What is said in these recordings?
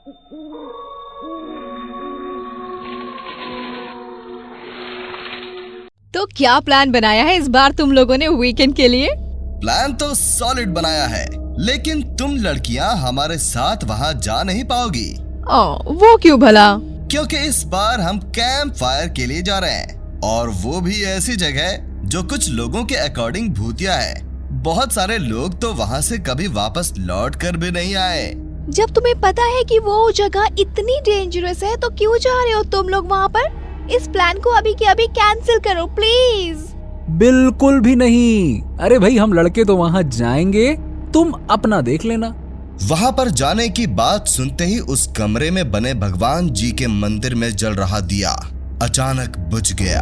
तो क्या प्लान बनाया है इस बार तुम लोगों ने वीकेंड के लिए? प्लान तो सॉलिड बनाया है, लेकिन तुम लड़कियां हमारे साथ वहां जा नहीं पाओगी। वो क्यों भला? क्योंकि इस बार हम कैंप फायर के लिए जा रहे हैं, और वो भी ऐसी जगह जो कुछ लोगों के अकॉर्डिंग भूतिया है। बहुत सारे लोग तो वहाँ से कभी वापस लौट कर भी नहीं आए। जब तुम्हें पता है कि वो जगह इतनी डेंजरस है तो क्यों जा रहे हो तुम लोग वहाँ पर? इस प्लान को अभी के अभी कैंसिल करो प्लीज। बिल्कुल भी नहीं। अरे भाई, हम लड़के तो वहाँ जाएंगे, तुम अपना देख लेना। वहाँ पर जाने की बात सुनते ही उस कमरे में बने भगवान जी के मंदिर में जल रहा दिया अचानक बुझ गया,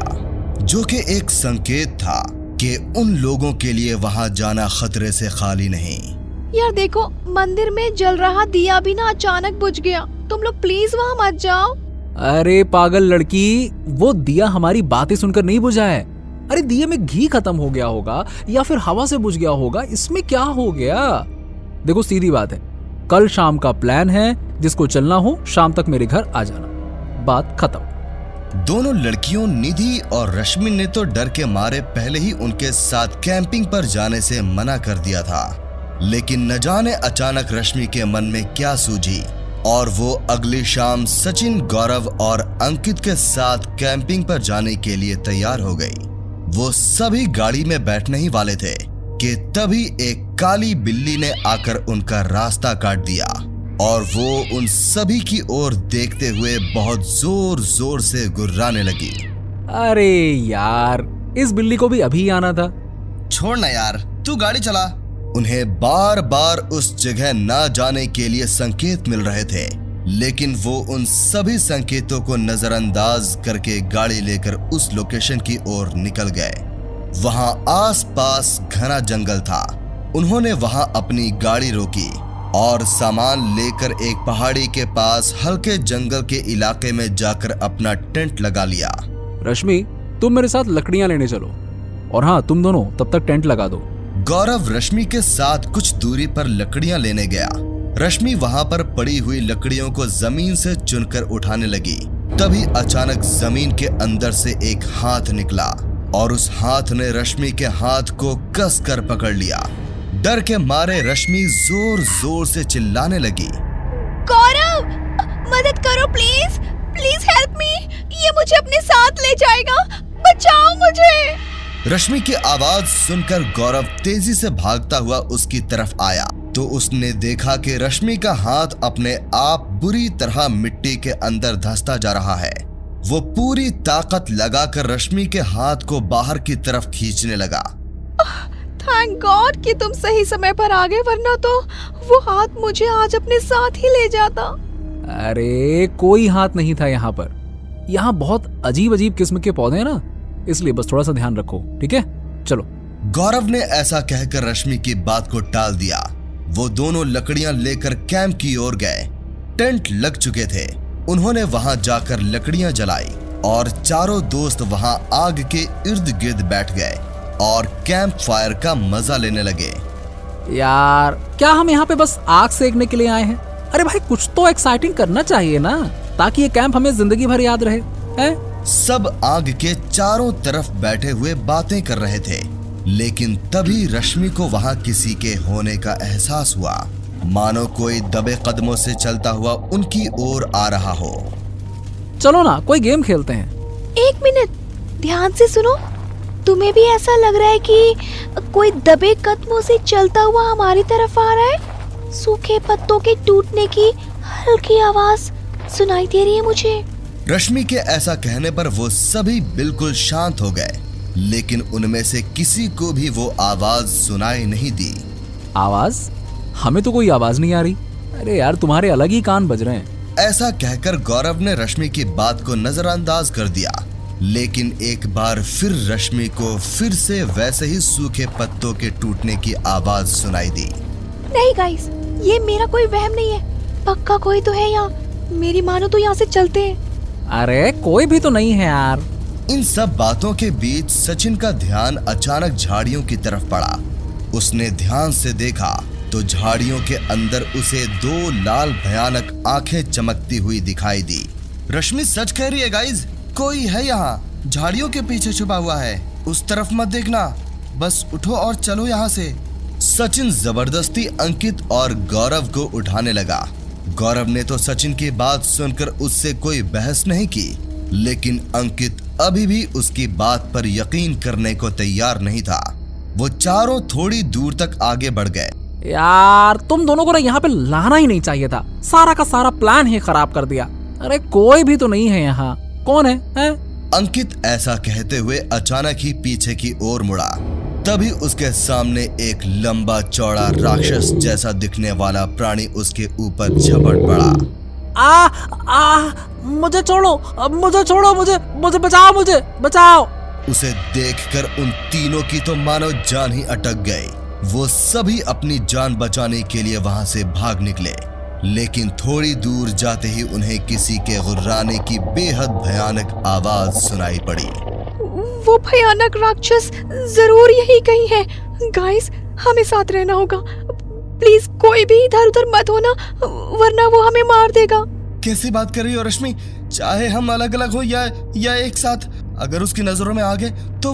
जो कि एक संकेत था कि उन लोगों के लिए वहाँ जाना खतरे से खाली नहीं। यार देखो, मंदिर में जल रहा दिया भी ना अचानक बुझ गया। तुम लोग प्लीज वहाँ मत जाओ। अरे पागल लड़की, वो दिया हमारी बातें सुनकर नहीं बुझा है। अरे दिए में घी खत्म हो गया होगा या फिर हवा से बुझ गया होगा, इसमें क्या हो गया? देखो सीधी बात है, कल शाम का प्लान है, जिसको चलना हो शाम तक मेरे घर आ जाना, बात खत्म। दोनों लड़कियों निधि और रश्मि ने तो डर के मारे पहले ही उनके साथ कैंपिंग पर जाने से मना कर दिया था, लेकिन न जाने अचानक रश्मि के मन में क्या सूझी और वो अगली शाम सचिन, गौरव और अंकित के साथ कैंपिंग पर जाने के लिए तैयार हो गई। वो सभी गाड़ी में बैठने ही वाले थे कि तभी एक काली बिल्ली ने आकर उनका रास्ता काट दिया और वो उन सभी की ओर देखते हुए बहुत जोर जोर से गुर्राने लगी। अरे यार, इस बिल्ली को भी अभी आना था। छोड़ ना यार, तू गाड़ी चला। उन्हें बार बार उस जगह ना जाने के लिए संकेत मिल रहे थे, लेकिन वो उन सभी संकेतों को नजरअंदाज करके गाड़ी लेकर उस लोकेशन की ओर निकल गए। वहां आसपास घना जंगल था। उन्होंने वहां अपनी गाड़ी रोकी और सामान लेकर एक पहाड़ी के पास हल्के जंगल के इलाके में जाकर अपना टेंट लगा लिया। रश्मि, तुम मेरे साथ लकड़ियां लेने चलो, और हाँ, तुम दोनों तब तक टेंट लगा दो। गौरव रश्मि के साथ कुछ दूरी पर लकड़ियां लेने गया। रश्मि वहां पर पड़ी हुई लकड़ियों को जमीन से चुनकर उठाने लगी। तभी अचानक जमीन के अंदर से एक हाथ निकला और उस हाथ ने रश्मि के हाथ को कस कर पकड़ लिया। डर के मारे रश्मि जोर जोर से चिल्लाने लगी, गौरव, मदद करो प्लीज, प्लीज हेल्प मी, ये मुझे अपने साथ ले जाएगा, बचाओ मुझे। रश्मि की आवाज सुनकर गौरव तेजी से भागता हुआ उसकी तरफ आया तो उसने देखा कि रश्मि का हाथ अपने आप बुरी तरह मिट्टी के अंदर धंसता जा रहा है। वो पूरी ताकत लगाकर रश्मि के हाथ को बाहर की तरफ खींचने लगा। थैंक गॉड कि तुम सही समय पर आ गए, वरना तो वो हाथ मुझे आज अपने साथ ही ले जाता। अरे कोई हाथ नहीं था यहाँ पर। यहाँ बहुत अजीब अजीब किस्म के पौधे हैं ना, इसलिए बस थोड़ा सा ध्यान रखो, ठीक है? चलो। गौरव ने ऐसा कहकर रश्मि की बात को टाल दिया। वो दोनों लकड़ियां लेकर कैंप की ओर गए। टेंट लग चुके थे। उन्होंने वहां जाकर लकड़ियां जलाई और चारों दोस्त वहां आग के इर्द गिर्द बैठ गए और कैंप फायर का मजा लेने लगे। यार, क्या हम यहाँ पे बस आग सेकने के लिए आए हैं? अरे भाई, कुछ तो एक्साइटिंग करना चाहिए ना, ताकि ये कैंप हमें जिंदगी भर याद रहे, हैं? सब आग के चारों तरफ बैठे हुए बातें कर रहे थे, लेकिन तभी रश्मि को वहां किसी के होने का एहसास हुआ, मानो कोई दबे कदमों से चलता हुआ उनकी ओर आ रहा हो। चलो ना, कोई गेम खेलते हैं। एक मिनट, ध्यान से सुनो। तुम्हें भी ऐसा लग रहा है कि कोई दबे कदमों से चलता हुआ हमारी तरफ आ रहा है? सूखे पत्तों के टूटने की हल्की आवाज सुनाई दे रही है मुझे। रश्मि के ऐसा कहने पर वो सभी बिल्कुल शांत हो गए, लेकिन उनमें से किसी को भी वो आवाज सुनाई नहीं दी। आवाज? हमें तो कोई आवाज नहीं आ रही। अरे यार, तुम्हारे अलग ही कान बज रहे हैं। ऐसा कहकर गौरव ने रश्मि की बात को नजरअंदाज कर दिया, लेकिन एक बार फिर रश्मि को फिर से वैसे ही सूखे पत्तों के टूटने की आवाज सुनाई दी। नहीं गाइस, ये मेरा कोई वहम नहीं है, पक्का कोई तो है यहाँ। मेरी मानो तो यहाँ से चलते हैं। अरे कोई भी तो नहीं है यार। इन सब बातों के बीच सचिन का ध्यान अचानक झाड़ियों की तरफ पड़ा। उसने ध्यान से देखा तो झाड़ियों के अंदर उसे 2 लाल भयानक आंखें चमकती हुई दिखाई दी। रश्मि सच कह रही है गाइज, कोई है यहाँ, झाड़ियों के पीछे छुपा हुआ है। उस तरफ मत देखना, बस उठो और चलो यहाँ से। सचिन जबरदस्ती अंकित और गौरव को उठाने लगा। गौरव ने तो सचिन की बात सुनकर उससे कोई बहस नहीं की, लेकिन अंकित अभी भी उसकी बात पर यकीन करने को तैयार नहीं था। वो चारों थोड़ी दूर तक आगे बढ़ गए। यार तुम दोनों को ना यहाँ पे लाना ही नहीं चाहिए था, सारा का सारा प्लान ही खराब कर दिया। अरे कोई भी तो नहीं है यहाँ, कौन है? अंकित ऐसा कहते हुए अचानक ही पीछे की ओर मुड़ा। तभी उसके सामने एक लंबा चौड़ा राक्षस जैसा दिखने वाला प्राणी उसके ऊपर झपट पड़ा। मुझे छोड़ो, मुझे बचाओ। उसे देखकर उन तीनों की तो मानो जान ही अटक गई। वो सभी अपनी जान बचाने के लिए वहां से भाग निकले, लेकिन थोड़ी दूर जाते ही उन्हें किसी के गुर्राने की बेहद भयानक आवाज सुनाई पड़ी। वो भयानक राक्षस जरूर यही कहीं है। गाइस, हमें साथ रहना होगा। प्लीज कोई भी इधर उधर मत होना, वरना वो हमें मार देगा। कैसी बात कर रही हो रश्मि? चाहे हम अलग अलग हो या एक साथ, अगर उसकी नजरों में आ गए तो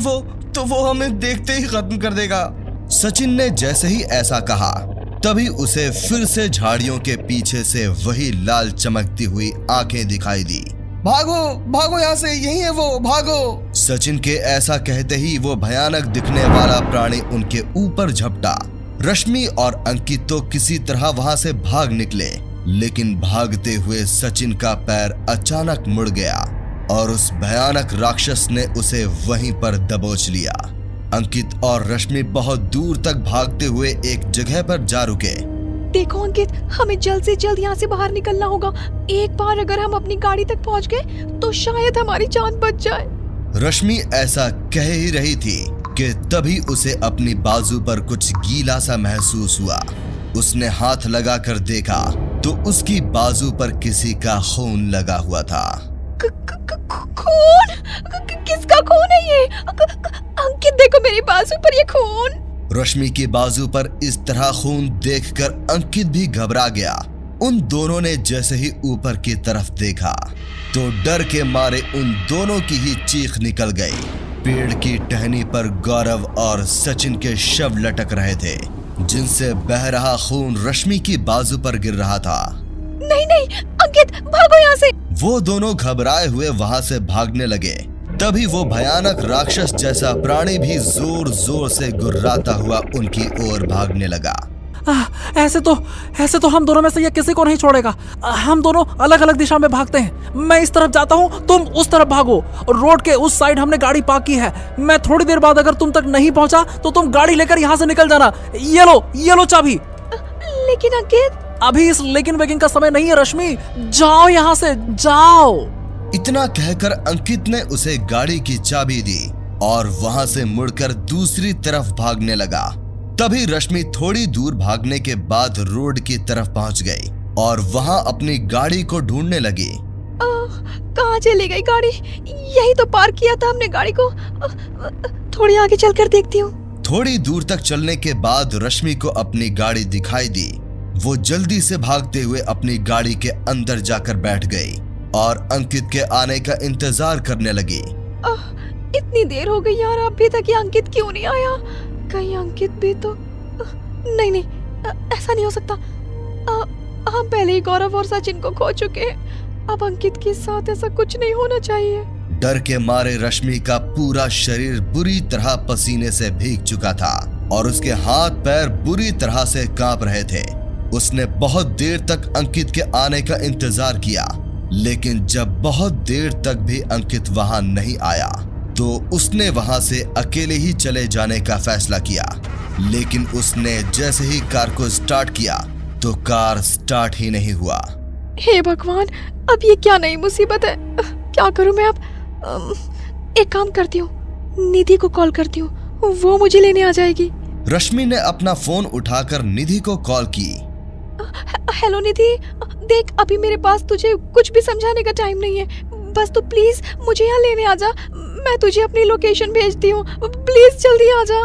वो हमें देखते ही खत्म कर देगा। सचिन ने जैसे ही ऐसा कहा, तभी उसे फिर से झाड़ियों के पीछे से वही लाल चमकती हुई आंखें दिखाई दी। भागो यहाँ से, यही है वो, भागो। सचिन के ऐसा कहते ही वो भयानक दिखने वाला प्राणी उनके ऊपर झपटा। रश्मि और अंकित तो किसी तरह वहां से भाग निकले, लेकिन भागते हुए सचिन का पैर अचानक मुड़ गया और उस भयानक राक्षस ने उसे वहीं पर दबोच लिया। अंकित और रश्मि बहुत दूर तक भागते हुए एक जगह पर जा रुके। देखो अंकित, हमें जल्द से जल्द यहाँ से बाहर निकलना होगा। एक बार अगर हम अपनी गाड़ी तक पहुँच गए तो शायद हमारी जान बच जाए। रश्मि ऐसा कह ही रही थी कि तभी उसे अपनी बाजू पर कुछ गीला सा महसूस हुआ। उसने हाथ लगाकर देखा तो उसकी बाजू पर किसी का खून लगा हुआ था। खून? किसका खून है ये? अंकित देखो मेरी बाजू पर ये खून। रश्मि की बाजू पर इस तरह खून देखकर अंकित भी घबरा गया। उन दोनों ने जैसे ही ऊपर की तरफ देखा तो डर के मारे उन दोनों की ही चीख निकल गई। पेड़ की टहनी पर गौरव और सचिन के शव लटक रहे थे, जिनसे बह रहा खून रश्मि की बाजू पर गिर रहा था। नहीं अंकित, भागो यहाँ से। वो दोनों घबराए हुए वहां से भागने लगे। तभी वो भयानक राक्षस जैसा प्राणी भी जोर जोर से गुर्राता हुआ उनकी ओर भागने लगा। ऐसे तो हम दोनों में से ये किसी को नहीं छोड़ेगा। हम दोनों अलग अलग दिशा में भागते हैं। मैं इस तरफ जाता हूँ, तुम उस तरफ भागो। रोड के उस साइड हमने गाड़ी पार्क की है। मैं थोड़ी देर बाद अगर तुम तक नहीं पहुँचा तो तुम गाड़ी लेकर यहाँ से निकल जाना। ये लो चाबी। लेकिन अंकित, अभी इस लेकिन वेकिन का समय नहीं है रश्मि, जाओ यहाँ से, जाओ। इतना कहकर अंकित ने उसे गाड़ी की चाबी दी और वहां से मुड़कर दूसरी तरफ भागने लगा। तभी रश्मि थोड़ी दूर भागने के बाद रोड की तरफ पहुंच गई और वहां अपनी गाड़ी को ढूंढने लगी। कहाँ चली गई गाड़ी? यही तो पार्क किया था हमने गाड़ी को। थोड़ी आगे चलकर देखती हूँ। थोड़ी दूर तक चलने के बाद रश्मि को अपनी गाड़ी दिखाई दी। वो जल्दी से भागते हुए अपनी गाड़ी के अंदर जाकर बैठ गई और अंकित के आने का इंतजार करने लगी। इतनी देर हो गई यार, अभी तक ये अंकित क्यों नहीं आया? कहीं अंकित भी तो नहीं, ऐसा नहीं हो सकता। हम पहले ही गौरव और सचिन को खो चुके हैं। अब अंकित के साथ ऐसा कुछ नहीं होना चाहिए। डर के मारे रश्मि का पूरा शरीर बुरी तरह पसीने से भीग चुका था और उसके हाथ पैर बुरी तरह से कांप रहे थे। उसने बहुत देर तक अंकित के आने का इंतजार किया, लेकिन जब बहुत देर तक भी अंकित वहां नहीं आया तो उसने वहां से अकेले ही चले जाने का फैसला किया। लेकिन उसने जैसे ही कार को स्टार्ट किया तो कार स्टार्ट ही नहीं हुआ। हे भगवान, अब ये क्या नई मुसीबत है? क्या करूं मैं अब? एक काम करती हूँ, निधि को कॉल करती हूँ, वो मुझे लेने आ जाएगी। रश्मि ने अपना फोन उठाकर निधि को कॉल की। हेलो निधि, देख अभी मेरे पास तुझे कुछ भी समझाने का टाइम नहीं है। बस तू प्लीज मुझे यहाँ लेने आ जा। मैं तुझे अपनी लोकेशन भेजती हूँ, प्लीज जल्दी आ जा।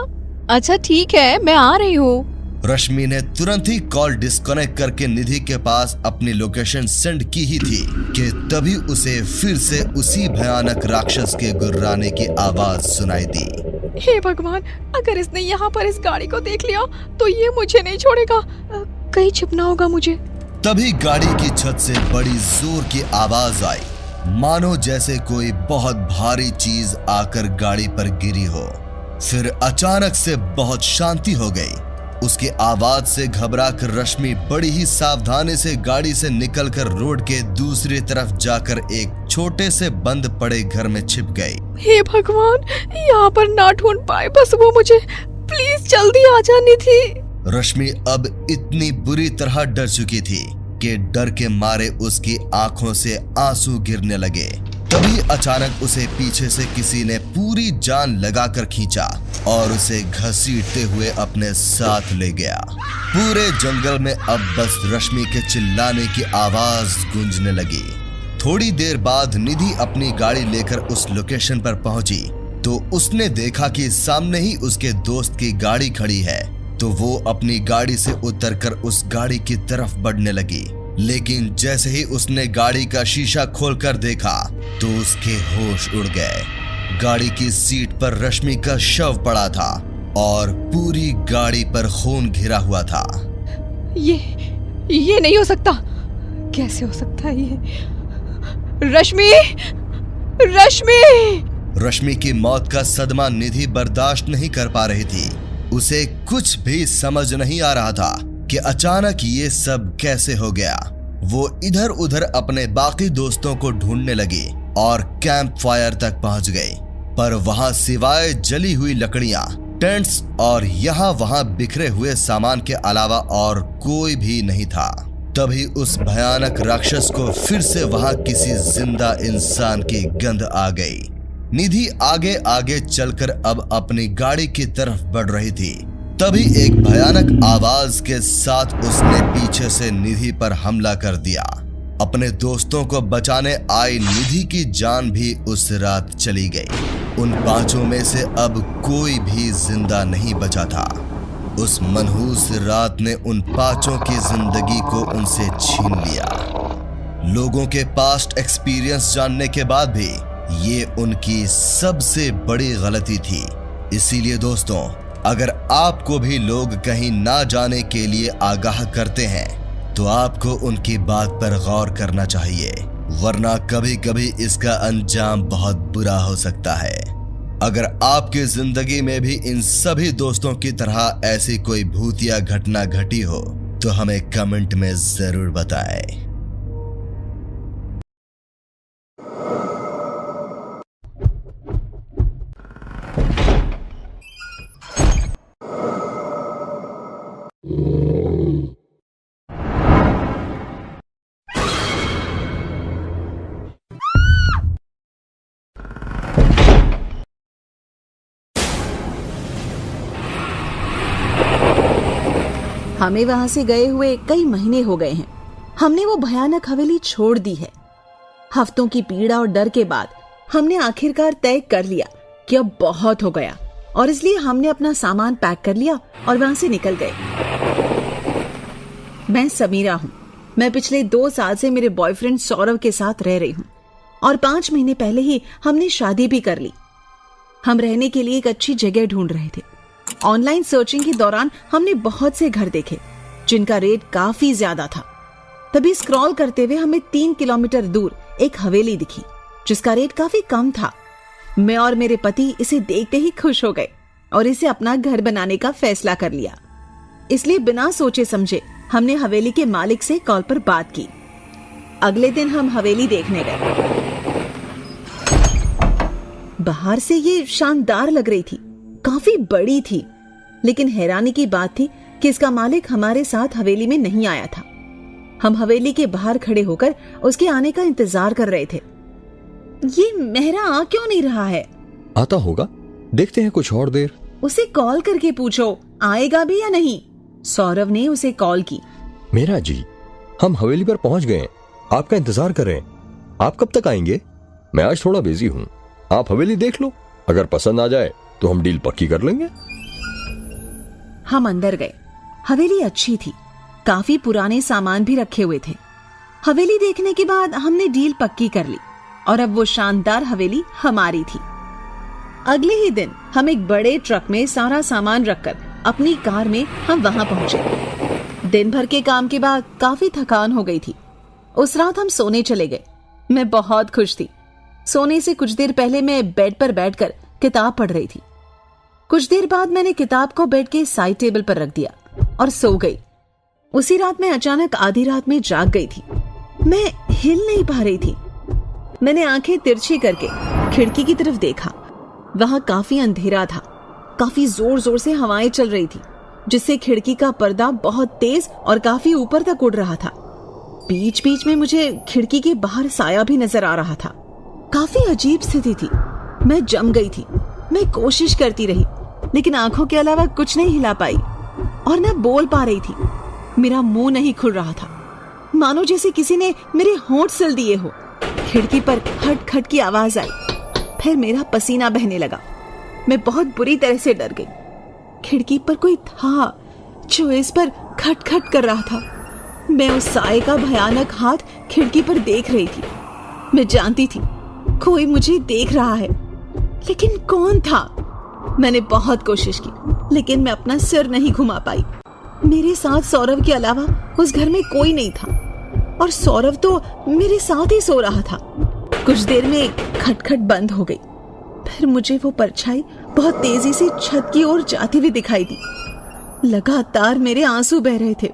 अच्छा ठीक है, मैं आ रही हूँ। रश्मि ने तुरंत ही कॉल डिस्कनेक्ट करके निधि के पास अपनी लोकेशन सेंड की ही थी कि तभी उसे फिर से उसी भयानक राक्षस के गुर्राने की आवाज सुनाई दी। हे भगवान, अगर इसने यहाँ पर इस गाड़ी को देख लिया तो ये मुझे नहीं छोड़ेगा। कहीं छिपना होगा मुझे। तभी गाड़ी की छत से बड़ी जोर की आवाज आई, मानो जैसे कोई बहुत भारी चीज आकर गाड़ी पर गिरी हो। फिर अचानक से बहुत शांति हो गई। उसकी आवाज से घबराकर रश्मि बड़ी ही सावधानी से गाड़ी से निकलकर रोड के दूसरी तरफ जाकर एक छोटे से बंद पड़े घर में छिप गई। हे भगवान, यहाँ पर ना ढूंढ पाए बस वो मुझे। प्लीज जल्दी आ जा निधि। रश्मि अब इतनी बुरी तरह डर चुकी थी कि डर के मारे उसकी आंखों से आंसू गिरने लगे। तभी अचानक उसे पीछे से किसी ने पूरी जान लगाकर खींचा और उसे घसीटते हुए अपने साथ ले गया। पूरे जंगल में अब बस रश्मि के चिल्लाने की आवाज गूंजने लगी। थोड़ी देर बाद निधि अपनी गाड़ी लेकर उस लोकेशन पर पहुंची तो उसने देखा कि सामने ही उसके दोस्त की गाड़ी खड़ी है। तो वो अपनी गाड़ी से उतरकर उस गाड़ी की तरफ बढ़ने लगी, लेकिन जैसे ही उसने गाड़ी का शीशा खोलकर देखा तो उसके होश उड़ गए। गाड़ी की सीट पर रश्मि का शव पड़ा था और पूरी गाड़ी पर खून घिरा हुआ था। ये नहीं हो सकता। कैसे हो सकता है ये? रश्मि! रश्मि! रश्मि की मौत का सदमा निधि बर्दाश्त नहीं कर पा रही थी। उसे कुछ भी समझ नहीं आ रहा था कि अचानक ये सब कैसे हो गया। वो इधर उधर अपने बाकी दोस्तों को ढूंढने लगी और कैंप फायर तक पहुंच गई, पर वहां सिवाय जली हुई लकड़ियां, टेंट्स और यहाँ वहां बिखरे हुए सामान के अलावा और कोई भी नहीं था। तभी उस भयानक राक्षस को फिर से वहां किसी जिंदा इंसान की गंध आ गई। निधि आगे आगे चलकर अब अपनी गाड़ी की तरफ बढ़ रही थी। तभी एक भयानक आवाज के साथ उसने पीछे से निधि पर हमला कर दिया। अपने दोस्तों को बचाने आई निधि की जान भी उस रात चली गई। उन पांचों में से अब कोई भी जिंदा नहीं बचा था। उस मनहूस रात ने उन पांचों की जिंदगी को उनसे छीन लिया। लोगों के पास्ट एक्सपीरियंस जानने के बाद भी ये उनकी सबसे बड़ी गलती थी। इसीलिए दोस्तों, अगर आपको भी लोग कहीं ना जाने के लिए आगाह करते हैं तो आपको उनकी बात पर गौर करना चाहिए, वरना कभी कभी इसका अंजाम बहुत बुरा हो सकता है। अगर आपकी जिंदगी में भी इन सभी दोस्तों की तरह ऐसी कोई भूतिया घटना घटी हो तो हमें कमेंट में जरूर बताएं। हमें वहां से गए हुए कई महीने हो गए हैं। हमने वो भयानक हवेली छोड़ दी है। हफ्तों की पीड़ा और डर के बाद हमने आखिरकार तय कर लिया कि अब बहुत हो गया, और इसलिए हमने अपना सामान पैक कर लिया और वहां से निकल गए। मैं समीरा हूँ। मैं पिछले 2 साल से मेरे बॉयफ्रेंड सौरव के साथ रह रही हूँ और 5 महीने पहले ही हमने शादी भी कर ली। हम रहने के लिए एक अच्छी जगह ढूंढ रहे थे। ऑनलाइन सर्चिंग के दौरान हमने बहुत से घर देखे जिनका रेट काफी ज्यादा था। तभी स्क्रॉल करते हुए हमें 3 किलोमीटर दूर एक हवेली दिखी जिसका रेट काफी कम था। मैं और मेरे पति इसे देखते ही खुश हो गए और इसे अपना घर बनाने का फैसला कर लिया। इसलिए बिना सोचे समझे हमने हवेली के मालिक से कॉल पर बात की। अगले दिन हम हवेली देखने गए। बाहर से ये शानदार लग रही थी, काफी बड़ी थी, लेकिन हैरानी की बात थी कि इसका मालिक हमारे साथ हवेली में नहीं आया था। हम हवेली के बाहर खड़े होकर उसके आने का इंतजार कर रहे थे। ये मेहरा आ क्यों नहीं रहा है? आता होगा, देखते हैं कुछ और देर। उसे कॉल करके पूछो आएगा भी या नहीं। सौरव ने उसे कॉल की। मेरा जी, हम हवेली पर पहुंच गए, आपका इंतजार कर रहे हैं। आप कब तक आएंगे? मैं आज थोड़ा बिजी हूँ, आप हवेली देख लो, अगर पसंद आ जाए तो हम डील पक्की कर लेंगे। हम अंदर गए हवेली अच्छी थी, काफी पुराने सामान भी रखे हुए थे। हवेली देखने के बाद हमने डील पक्की कर ली और अब वो शानदार हवेली हमारी थी। अगले ही दिन हम एक बड़े ट्रक में सारा सामान रखकर अपनी कार में हम वहां पहुंचे। दिन भर के काम के बाद काफी थकान हो गई थी। उस रात हम सोने चले गए। मैं बहुत खुश थी। सोने से कुछ देर पहले मैं बेड पर बैठकर किताब पढ़ रही थी। कुछ देर बाद मैंने किताब को बेड के साइड टेबल पर रख दिया और सो गई। उसी रात मैं अचानक आधी रात में जाग गई थी। मैं हिल नहीं पा रही थी। मैंने आंखें तिरछी करके खिड़की की तरफ देखा। वहां काफी अंधेरा था। काफी जोर जोर से हवाएं चल रही थी, जिससे खिड़की का पर्दा बहुत तेज और काफी ऊपर तक उड़ रहा था। बीच बीच में मुझे खिड़की के बाहर साया भी नजर आ रहा था। काफी अजीब स्थिति थी। मैं जम गई थी। मैं कोशिश करती रही, लेकिन आंखों के अलावा कुछ नहीं हिला पाई और न बोल पा रही थी। मेरा मुंह नहीं खुल रहा था, मानो जैसे किसी ने मेरे होंठ सिल दिए हो। खिड़की पर खट खट की आवाज आई। फिर मेरा पसीना बहने लगा। मैं बहुत बुरी तरह से डर गई। खिड़की पर कोई था जो इस पर खट खट कर रहा था। मैं उस साए का भयानक हाथ खिड़की पर देख रही थी। मैं जानती थी कोई मुझे देख रहा है, लेकिन कौन था? मैंने बहुत कोशिश की, लेकिन मैं अपना सिर नहीं घुमा पाई। मेरे साथ सौरभ के अलावा उस घर में कोई नहीं था और सौरभ तो मेरे साथ ही सो रहा था। कुछ देर में खटखट बंद हो गई। फिर मुझे वो परछाई बहुत तेजी से छत की ओर जाती हुई दिखाई दी। लगातार मेरे आंसू बह रहे थे,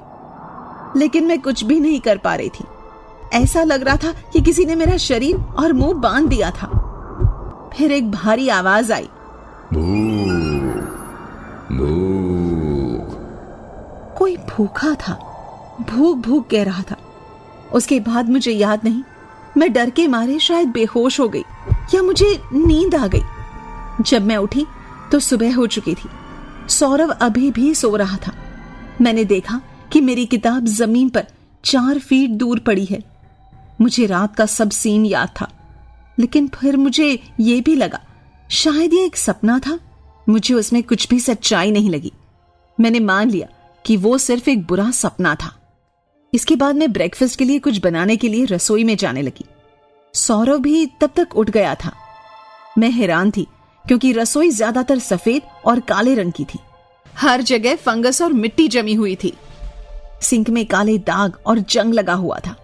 लेकिन मैं कुछ भी नहीं कर पा रही थी। ऐसा लग रहा था कि किसी ने मेरा शरीर और मुंह बांध दिया था। फिर एक भारी आवाज आई, कोई भूखा था, भूख भूख कह रहा था। उसके बाद मुझे याद नहीं, मैं डर के मारे शायद बेहोश हो गई या मुझे नींद आ गई। जब मैं उठी तो सुबह हो चुकी थी। सौरभ अभी भी सो रहा था। मैंने देखा कि मेरी किताब जमीन पर 4 फीट दूर पड़ी है। मुझे रात का सब सीन याद था, लेकिन फिर मुझे ये भी लगा शायद ये एक सपना था। मुझे उसमें कुछ भी सच्चाई नहीं लगी। मैंने मान लिया कि वो सिर्फ एक बुरा सपना था। इसके बाद मैं ब्रेकफास्ट के लिए कुछ बनाने के लिए रसोई में जाने लगी। सौरभ भी तब तक उठ गया था। मैं हैरान थी क्योंकि रसोई ज्यादातर सफेद और काले रंग की थी। हर जगह फंगस और मिट्टी जमी हुई थी। सिंक में काले दाग और जंग लगा हुआ था।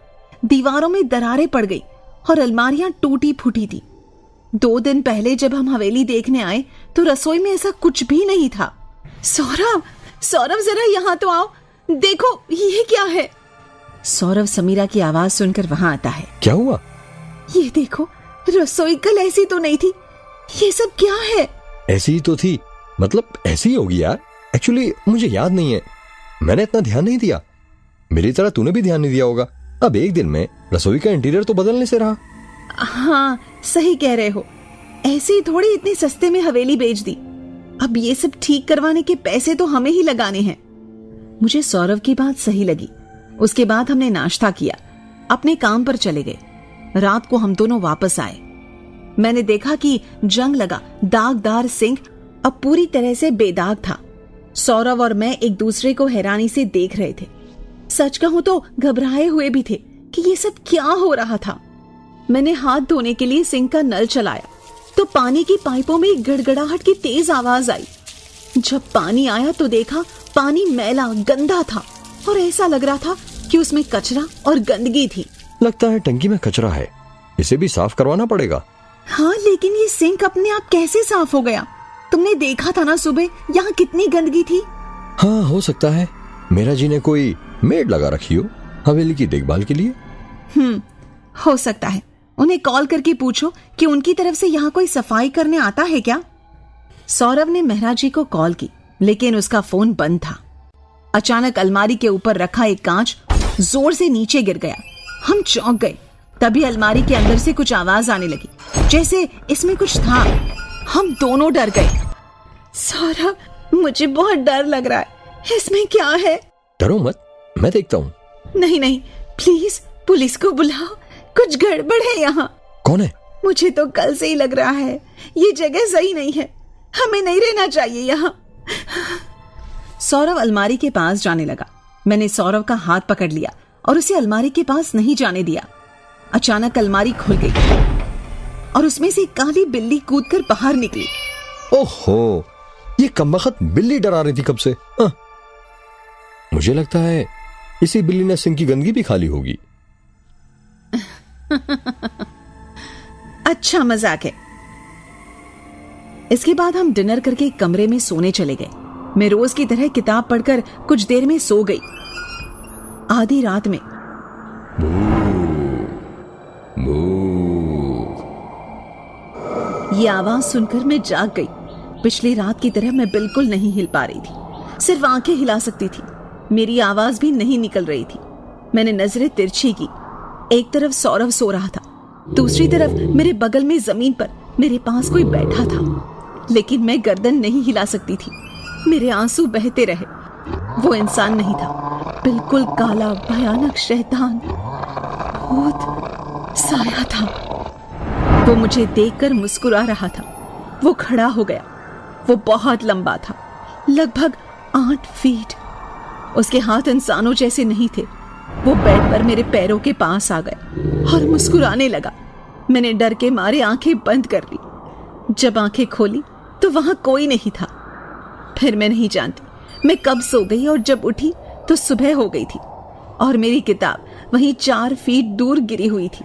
दीवारों में दरारें पड़ गई और अलमारियां टूटी फूटी थी। 2 दिन पहले जब हम हवेली देखने आए तो रसोई में ऐसा कुछ भी नहीं था। सौरभ, सौरभ जरा यहाँ तो आओ, देखो ये क्या है? सौरभ समीरा की आवाज सुनकर वहां आता है। क्या हुआ? ये देखो, रसोई कल ऐसी तो नहीं थी। ये सब क्या है? ऐसी ही तो थी, मतलब ऐसी ही होगी यार। एक्चुअली मुझे याद नहीं है, मैंने इतना ध्यान नहीं दिया। मेरी तरह तूने भी ध्यान नहीं दिया होगा। अब एक दिन में रसोई का इंटीरियर तो बदलने से रहा। हाँ, सही कह रहे हो। ऐसे ही थोड़ी इतने सस्ते में हवेली बेच दी। अब ये सब ठीक करवाने के पैसे तो हमें ही लगाने हैं। मुझे सौरभ की बात सही लगी। उसके बाद हमने नाश्ता किया, अपने काम पर चले गए। रात को हम दोनों वापस आए। मैंने देखा कि जंग लगा दागदार सिंक अब पूरी तरह से बेदाग था। सौरभ और मैं एक दूसरे को हैरानी से देख रहे थे। सच कहूं तो घबराए हुए भी थे कि ये सब क्या हो रहा था। मैंने हाथ धोने के लिए सिंक का नल चलाया तो पानी की पाइपों में गड़गड़ाहट की तेज आवाज आई। जब पानी आया तो देखा पानी मैला गंदा था और ऐसा लग रहा था कि उसमें कचरा और गंदगी थी। लगता है टंकी में कचरा है, इसे भी साफ करवाना पड़ेगा। हाँ, लेकिन ये सिंक अपने आप कैसे साफ हो गया? तुमने देखा था ना सुबह यहाँ कितनी गंदगी थी। हाँ, हो सकता है मेरा जी ने कोई मेड लगा रखी हो हवेली की देखभाल के लिए। हो सकता है। उन्हें कॉल करके पूछो कि उनकी तरफ से यहाँ कोई सफाई करने आता है क्या। सौरभ ने मेहरा जी को कॉल की, लेकिन उसका फोन बंद था। अचानक अलमारी के ऊपर रखा एक कांच जोर से नीचे गिर गया। हम चौंक गए। तभी अलमारी के अंदर से कुछ आवाज आने लगी, जैसे इसमें कुछ था। हम दोनों डर गए। सौरभ, मुझे बहुत डर लग रहा है। इसमें क्या है? डरो मत, मैं देखता हूँ। नहीं नहीं, प्लीज पुलिस को बुलाओ, कुछ गड़बड़ है यहाँ। कौन है? मुझे तो कल से ही लग रहा है ये जगह सही नहीं है। हमें नहीं रहना चाहिए यहाँ। सौरव अलमारी के पास जाने लगा। मैंने सौरव का हाथ पकड़ लिया और उसे अलमारी के पास नहीं जाने दिया। अचानक अलमारी खुल गई और उसमें से एक काली बिल्ली कूदकर बाहर निकली। ओहो, ये कमबख्त बिल्ली डरा रही थी कब से। मुझे लगता है इसी बिल्ली ने सिंक की गंदगी भी खाली होगी। अच्छा मजाक है। इसके बाद हम डिनर करके एक कमरे में सोने चले गए। मैं रोज की तरह किताब पढ़कर कुछ देर में सो गई। आधी रात में ये आवाज सुनकर मैं जाग गई। पिछली रात की तरह मैं बिल्कुल नहीं हिल पा रही थी, सिर्फ आंखें हिला सकती थी। मेरी आवाज भी नहीं निकल रही थी। मैंने नजरें तिरछी की। एक तरफ सौरव सो रहा था, दूसरी तरफ मेरे बगल में जमीन पर मेरे पास कोई बैठा था, लेकिन मैं गर्दन नहीं हिला सकती थी। मेरे आंसू बहते रहे। वो इंसान नहीं था, बिल्कुल काला भयानक शैतान भूत साया था। वो मुझे देखकर मुस्कुरा रहा था। वो खड़ा हो गया। वो बहुत लंबा था, लगभग 8 फीट। उसके हाथ इंसानों जैसे नहीं थे। वो बेड पर मेरे पैरों के पास आ गया और मुस्कुराने लगा। मैंने डर के मारे आंखें बंद कर ली। जब आंखें खोली तो वहां कोई नहीं था। फिर मैं नहीं जानती मैं कब सो गई और जब उठी तो सुबह हो गई थी और मेरी किताब वहीं 4 फीट दूर गिरी हुई थी।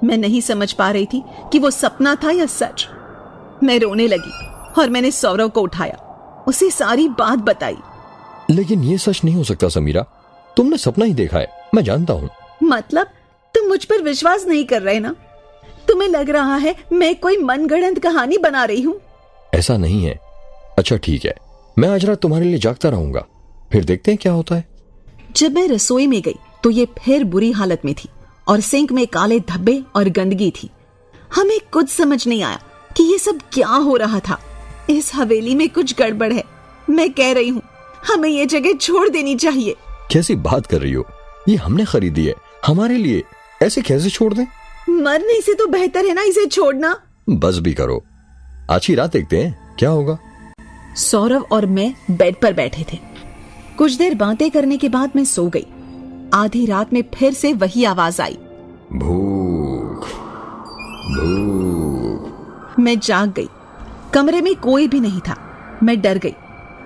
मैं नहीं समझ पा रही थी कि वो सपना था या सच। मैं रोने लगी और मैंने सौरव को उठाया, उसे सारी बात बताई। लेकिन ये सच नहीं हो सकता समीरा, तुमने सपना ही देखा है, मैं जानता हूँ। मतलब तुम मुझ पर विश्वास नहीं कर रहे ना? तुम्हें लग रहा है मैं कोई मनगढ़ंत कहानी बना रही हूँ? ऐसा नहीं है। अच्छा ठीक है, मैं आज रात तुम्हारे लिए जागता रहूंगा, फिर देखते हैं क्या होता है। जब मैं रसोई में गई तो ये फिर बुरी हालत में थी और सिंक में काले धब्बे और गंदगी थी। हमें कुछ समझ नहीं आया कि ये सब क्या हो रहा था। इस हवेली में कुछ गड़बड़ है। मैं कह रही हूँ हमें ये जगह छोड़ देनी चाहिए। कैसी बात कर रही हो? ये हमने खरीदी है हमारे लिए, ऐसे कैसे छोड़ दें? मरने से तो बेहतर है ना इसे छोड़ना। बस भी करो, आज ही रात देखते हैं क्या होगा। सौरव और मैं बेड पर बैठे थे। कुछ देर बातें करने के बाद मैं सो गई। आधी रात में फिर से वही आवाज आई, भूख भूख। मैं जाग गई। कमरे में कोई भी नहीं था। मैं डर गई,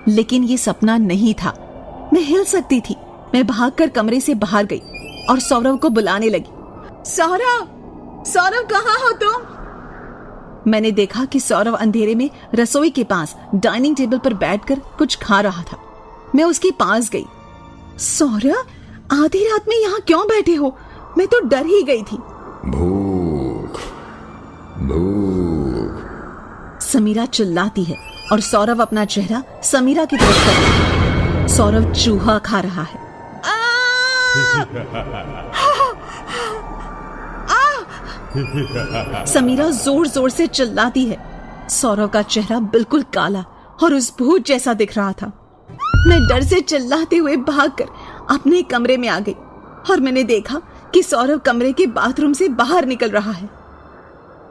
लेकिन ये सपना नहीं था। मैं हिल सकती थी। मैं भागकर कमरे से बाहर गई और सौरव को बुलाने लगी। सौरव, सौरव कहाँ हो तुम? मैंने देखा कि सौरव अंधेरे में रसोई के पास डाइनिंग टेबल पर बैठकर कुछ खा रहा था। मैं उसके पास गई। सौरव, आधी रात में यहाँ क्यों बैठे हो? मैं तो डर ही गई थी। भूख भूख। समीरा चिल्लाती है और सौरव अपना चेहरा समीरा की तरफ करता है। सौरव चूहा खा रहा है। समीरा जोर जोर से चिल्लाती है। सौरव का चेहरा बिल्कुल काला और उस भूत जैसा दिख रहा था। मैं डर से चिल्लाते हुए भागकर अपने कमरे में आ गई और मैंने देखा कि सौरव कमरे के बाथरूम से बाहर निकल रहा है।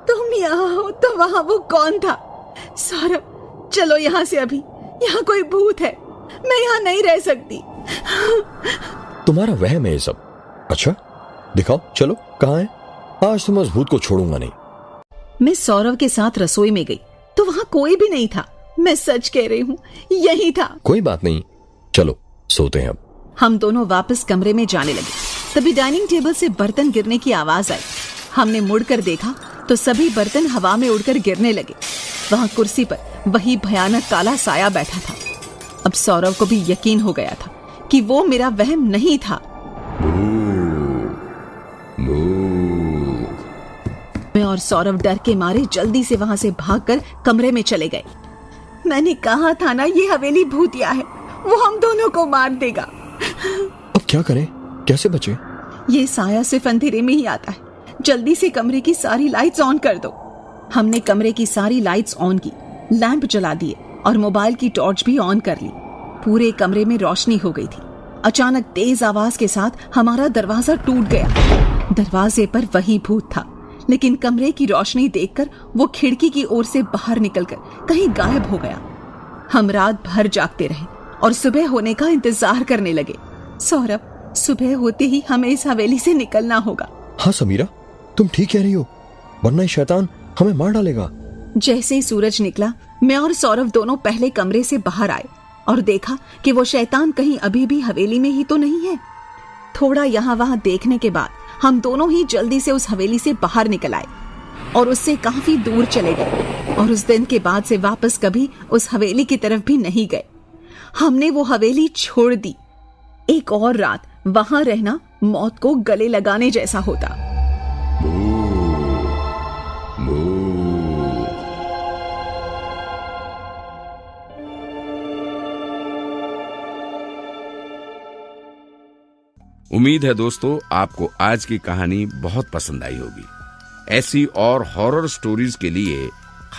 तुम यहाँ हो तो वहां वो कौन था? सौरव, चलो यहाँ से अभी। यहाँ कोई भूत है। मैं यहाँ नहीं रह सकती। तुम्हारा वहम है ये सब? अच्छा दिखाओ, चलो कहाँ है? आज तुम उस भूत को छोड़ूंगा नहीं। मैं सौरव के साथ रसोई में गई तो वहां कोई भी नहीं था। मैं सच कह रही हूँ, यही था। कोई बात नहीं, चलो सोते हैं अब। हम दोनों वापस कमरे में जाने लगे। तभी डाइनिंग टेबल से बर्तन गिरने की आवाज आई। हमने मुड़कर देखा तो सभी बर्तन हवा में उड़कर गिरने लगे। वहां कुर्सी पर वही भयानक काला साया बैठा था। अब सौरव को भी यकीन हो गया था कि वो मेरा वहम नहीं था। मैं और सौरव डर के मारे जल्दी से वहां से भागकर कमरे में चले गए। मैंने कहा था ना, ये हवेली भूतिया है, वो हम दोनों को मार देगा। अब क्या करें, कैसे बचे? ये साया सिर्फ अंधेरे में ही आता है। जल्दी से कमरे की सारी लाइट्स ऑन कर दो। हमने कमरे की सारी लाइट्स ऑन की, लैंप जला दिए और मोबाइल की टॉर्च भी ऑन कर ली। पूरे कमरे में रोशनी हो गई थी। अचानक तेज आवाज के साथ हमारा दरवाजा टूट गया। दरवाजे पर वही भूत था, लेकिन कमरे की रोशनी देखकर वो खिड़की की ओर से बाहर निकलकर कहीं गायब हो गया। हम रात भर जागते रहे और सुबह होने का इंतजार करने लगे। सौरभ, सुबह होते ही हमें इस हवेली से निकलना होगा। हाँ समीरा, तुम ठीक कह रही हो, वरना ये शैतान हमें मार डालेगा। जैसे ही सूरज निकला, मैं और सौरभ दोनों पहले कमरे से बाहर आए और देखा कि वो शैतान कहीं अभी भी हवेली में ही तो नहीं है। थोड़ा यहाँ वहां देखने के बाद हम दोनों ही जल्दी से उस हवेली से बाहर निकल आए और उससे काफी दूर चले गए और उस दिन के बाद से वापस कभी उस हवेली की तरफ भी नहीं गए। हमने वो हवेली छोड़ दी। एक और रात वहां रहना मौत को गले लगाने जैसा होता। उम्मीद है दोस्तों आपको आज की कहानी बहुत पसंद आई होगी। ऐसी और हॉरर स्टोरीज के लिए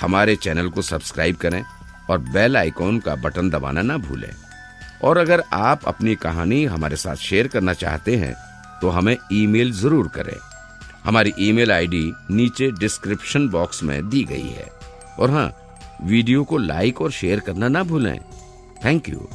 हमारे चैनल को सब्सक्राइब करें और बेल आइकॉन का बटन दबाना ना भूलें। और अगर आप अपनी कहानी हमारे साथ शेयर करना चाहते हैं तो हमें ईमेल जरूर करें। हमारी ईमेल आईडी नीचे डिस्क्रिप्शन बॉक्स में दी गई है। और हाँ, वीडियो को लाइक और शेयर करना ना भूलें। Thank you.